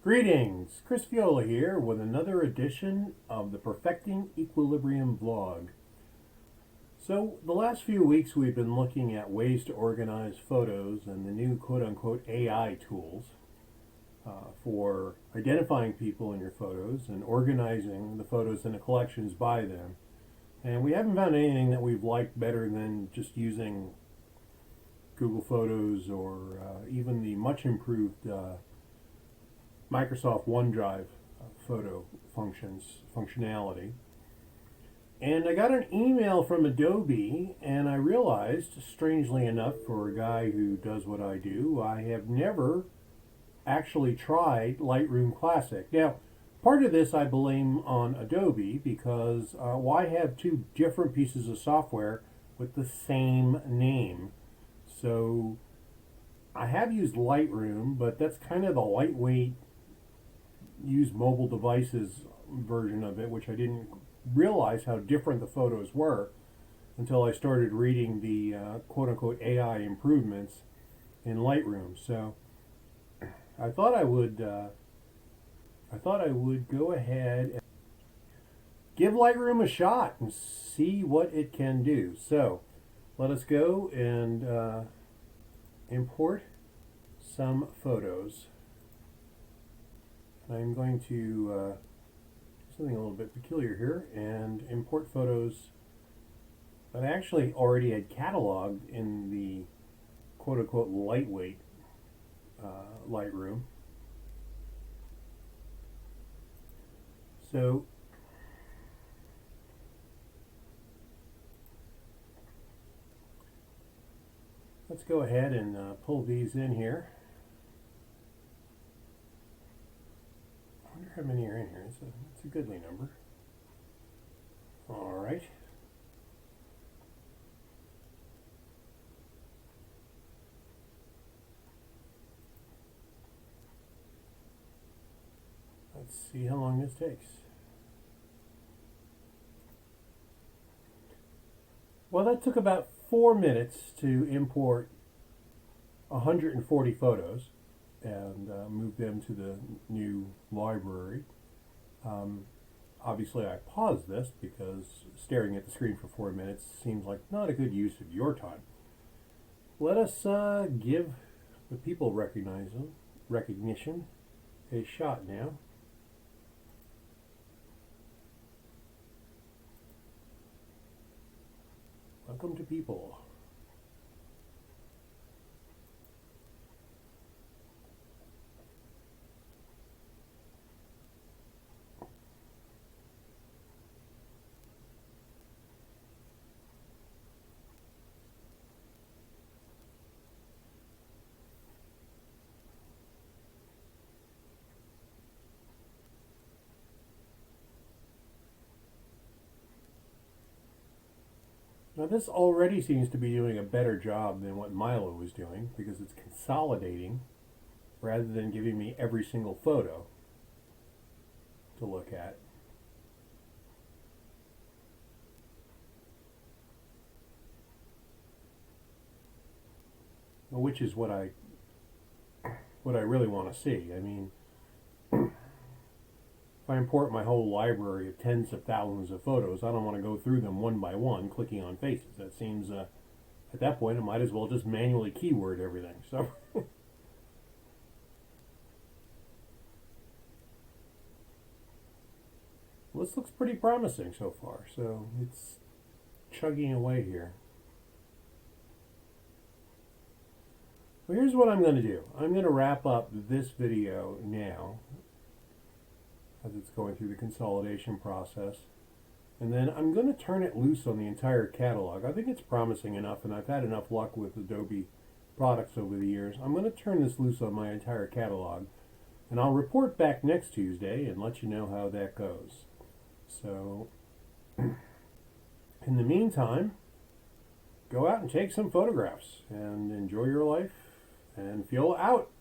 Greetings, Chris Viola here with another edition of the Perfecting Equilibrium vlog. So the last few weeks we've been looking at ways to organize photos and the new quote-unquote AI tools for identifying people in your photos and organizing the photos in the collections by them. And we haven't found anything that we've liked better than just using Google Photos or even the much improved Microsoft OneDrive photo functionality. And I got an email from Adobe, and I realized, strangely enough, for a guy who does what I do, I have never actually tried Lightroom Classic. Now, part of this I blame on Adobe because why have two different pieces of software with the same name? So I have used Lightroom, but that's kind of the lightweight use mobile devices version of it, which I didn't realize how different the photos were until I started reading the quote-unquote AI improvements in Lightroom. So I thought I would go ahead and give Lightroom a shot and see what it can do. So let us go and import some photos. I'm going to do something a little bit peculiar here and import photos that I actually already had cataloged in the quote-unquote lightweight Lightroom. So let's go ahead and pull these in here. I wonder how many are in here. It's a goodly number. All right. Let's see how long this takes. Well, that took about 4 minutes to import 140 photos and move them to the new library. Obviously I paused this because staring at the screen for 4 minutes seems like not a good use of your time. Let us give the people recognition a shot now. Welcome to people. Now this already seems to be doing a better job than what Milo was doing because it's consolidating rather than giving me every single photo to look at. Which is what I really want to see. I mean, if I import my whole library of tens of thousands of photos, I don't want to go through them one by one, clicking on faces. That seems, at that point, I might as well just manually keyword everything. So, this looks pretty promising so far. So it's chugging away here. Well, here's what I'm going to do. I'm going to wrap up this video now as it's going through the consolidation process. And then I'm going to turn it loose on the entire catalog. I think it's promising enough, and I've had enough luck with Adobe products over the years. I'm going to turn this loose on my entire catalog, and I'll report back next Tuesday and let you know how that goes. So, in the meantime, go out and take some photographs and enjoy your life, and feel out.